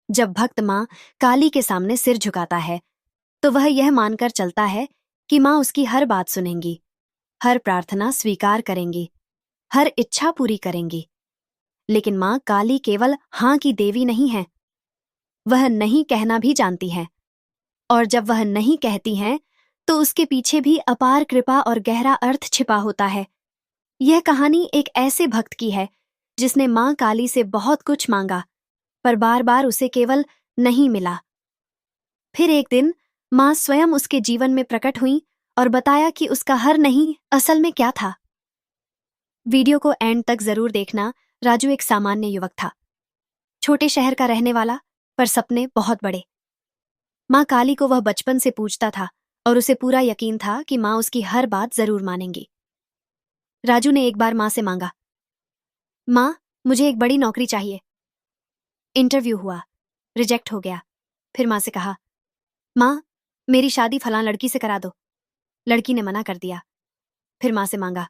जब भक्त माँ काली के सामने सिर झुकाता है तो वह यह मानकर चलता है कि माँ उसकी हर बात सुनेंगी, हर प्रार्थना स्वीकार करेंगी, हर इच्छा पूरी करेंगी। लेकिन माँ काली केवल हाँ की देवी नहीं है, वह नहीं कहना भी जानती है। और जब वह नहीं कहती हैं तो उसके पीछे भी अपार कृपा और गहरा अर्थ छिपा होता है। यह कहानी एक ऐसे भक्त की है जिसने माँ काली से बहुत कुछ मांगा, पर बार बार उसे केवल नहीं मिला। फिर एक दिन माँ स्वयं उसके जीवन में प्रकट हुई और बताया कि उसका हर नहीं असल में क्या था। वीडियो को एंड तक जरूर देखना। राजू एक सामान्य युवक था, छोटे शहर का रहने वाला, पर सपने बहुत बड़े। माँ काली को वह बचपन से पूछता था और उसे पूरा यकीन था कि माँ उसकी हर बात जरूर मानेंगी। राजू ने एक बार माँ से मांगा, माँ, मुझे एक बड़ी नौकरी चाहिए। इंटरव्यू हुआ, रिजेक्ट हो गया। फिर माँ से कहा, माँ, मेरी शादी फलां लड़की से करा दो। लड़की ने मना कर दिया। फिर माँ से मांगा,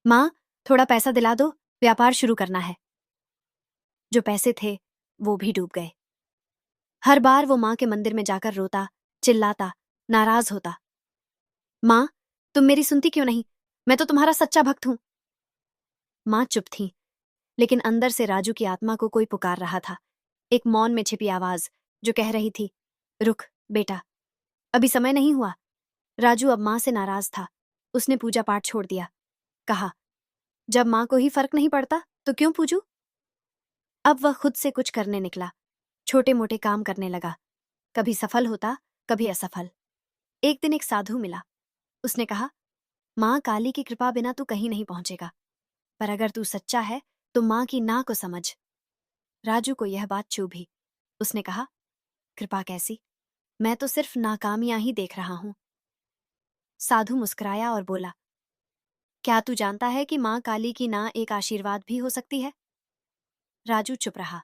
माँ, थोड़ा पैसा दिला दो, व्यापार शुरू करना है। जो पैसे थे वो भी डूब गए। हर बार वो माँ के मंदिर में जाकर रोता, चिल्लाता, नाराज होता। माँ, तुम मेरी सुनती क्यों नहीं? मैं तो तुम्हारा सच्चा भक्त हूं। माँ चुप थी, लेकिन अंदर से राजू की आत्मा को कोई पुकार रहा था। एक मौन में छिपी आवाज जो कह रही थी, रुक बेटा, अभी समय नहीं हुआ। राजू अब माँ से नाराज था। उसने पूजा पाठ छोड़ दिया। कहा, जब माँ को ही फर्क नहीं पड़ता तो क्यों पूजूं? अब वह खुद से कुछ करने निकला। छोटे मोटे काम करने लगा, कभी सफल होता, कभी असफल। एक दिन एक साधु मिला। उसने कहा, माँ काली की कृपा बिना तू कहीं नहीं पहुंचेगा, पर अगर तू सच्चा है तो माँ की ना को समझ। राजू को यह बात चुभी। उसने कहा, कृपा कैसी? मैं तो सिर्फ नाकामियां ही देख रहा हूं। साधु मुस्कुराया और बोला, क्या तू जानता है कि माँ काली की ना एक आशीर्वाद भी हो सकती है? राजू चुप रहा।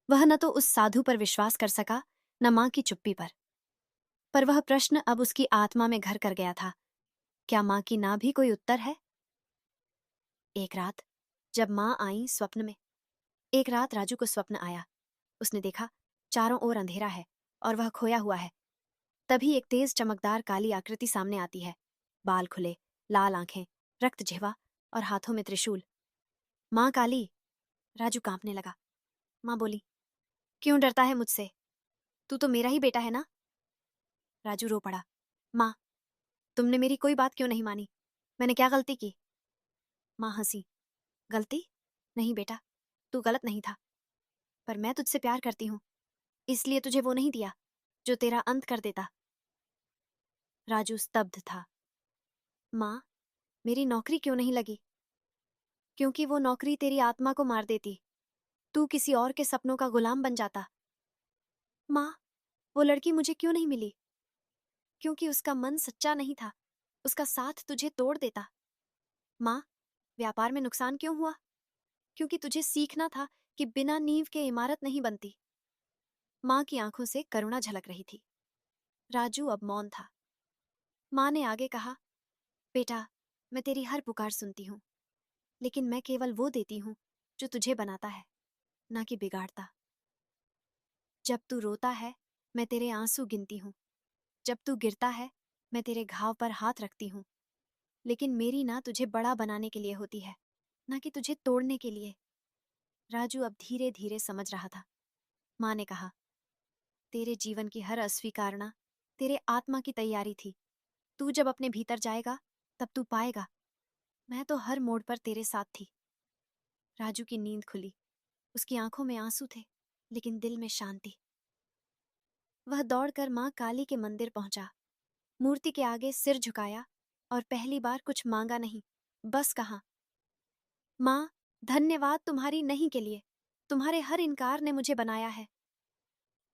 वह न तो उस साधु पर विश्वास कर सका, न माँ की चुप्पी पर वह प्रश्न अब उसकी आत्मा में घर कर गया था। क्या माँ की ना भी कोई उत्तर है? एक रात जब माँ आई स्वप्न में। एक रात राजू को स्वप्न आया। उसने देखा, चारों ओर अंधेरा है और वह खोया हुआ है। तभी एक तेज चमकदार काली आकृति सामने आती है। बाल खुले, लाल आंखें, रक्त जिह्वा और हाथों में त्रिशूल। माँ काली! राजू कांपने लगा। माँ बोली, क्यों डरता है मुझसे? तू तो मेरा ही बेटा है ना? राजू रो पड़ा। माँ, तुमने मेरी कोई बात क्यों नहीं मानी? मैंने क्या गलती की? माँ हंसी। गलती? नहीं बेटा, तू गलत नहीं था, पर मैं तुझसे प्यार करती हूँ, इसलिए तुझे वो नहीं दिया जो तेरा अंत कर देता। राजू स्तब्ध था। माँ, मेरी नौकरी क्यों नहीं लगी? क्योंकि वो नौकरी तेरी आत्मा को मार देती, तू किसी और के सपनों का गुलाम बन जाता। माँ, वो लड़की मुझे क्यों नहीं मिली? क्योंकि उसका मन सच्चा नहीं था, उसका साथ तुझे तोड़ देता। माँ, व्यापार में नुकसान क्यों हुआ? क्योंकि तुझे सीखना था कि बिना नींव के इमारत नहीं बनती। माँ की आंखों से करुणा झलक रही थी। राजू अब मौन था। माँ ने आगे कहा, बेटा, मैं तेरी हर पुकार सुनती हूँ, लेकिन मैं केवल वो देती हूँ जो तुझे बनाता है, ना कि बिगाड़ता। जब तू रोता है, मैं तेरे आंसू गिनती हूँ। जब तू गिरता है, मैं तेरे घाव पर हाथ रखती हूँ। लेकिन मेरी ना तुझे बड़ा बनाने के लिए होती है, ना कि तुझे तोड़ने के लिए। राजू अब धीरे धीरे समझ रहा था। माँ ने कहा, तेरे जीवन की हर अस्वीकारना तेरे आत्मा की तैयारी थी। तू जब अपने भीतर जाएगा, तब तू पाएगा, मैं तो हर मोड़ पर तेरे साथ थी। राजू की नींद खुली। उसकी आंखों में आंसू थे, लेकिन दिल में शांति। वह दौड़कर माँ काली के मंदिर पहुंचा। मूर्ति के आगे सिर झुकाया और पहली बार कुछ मांगा नहीं, बस कहा, माँ, धन्यवाद तुम्हारी नहीं के लिए। तुम्हारे हर इनकार ने मुझे बनाया है।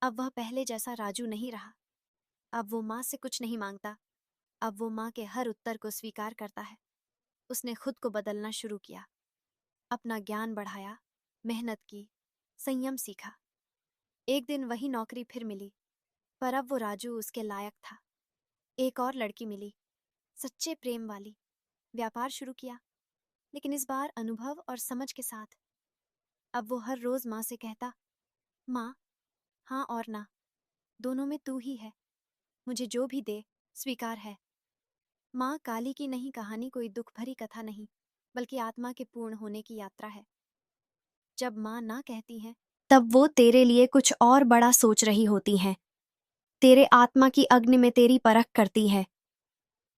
अब वह पहले जैसा राजू नहीं रहा। अब वो माँ से कुछ नहीं मांगता। अब वो माँ के हर उत्तर को स्वीकार करता है। उसने खुद को बदलना शुरू किया, अपना ज्ञान बढ़ाया, मेहनत की, संयम सीखा। एक दिन वही नौकरी फिर मिली, पर अब वो राजू उसके लायक था। एक और लड़की मिली, सच्चे प्रेम वाली। व्यापार शुरू किया, लेकिन इस बार अनुभव और समझ के साथ। अब वो हर रोज माँ से कहता, माँ, हाँ और ना, दोनों में तू ही है। मुझे जो भी दे स्वीकार है। माँ काली की नहीं कहानी कोई दुख भरी कथा नहीं, बल्कि आत्मा के पूर्ण होने की यात्रा है। जब माँ ना कहती है, तब वो तेरे लिए कुछ और बड़ा सोच रही होती हैं। तेरे आत्मा की अग्नि में तेरी परख करती है,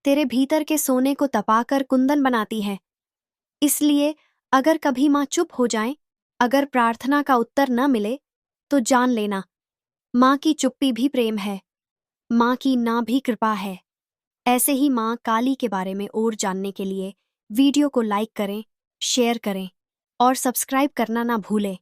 तेरे भीतर के सोने को तपाकर कुंदन बनाती है। इसलिए अगर कभी माँ चुप हो जाए, अगर प्रार्थना का उत्तर न मिले, तो जान लेना, माँ की चुप्पी भी प्रेम है, माँ की ना भी कृपा है। ऐसे ही माँ काली के बारे में और जानने के लिए वीडियो को लाइक करें, शेयर करें और सब्सक्राइब करना ना भूलें।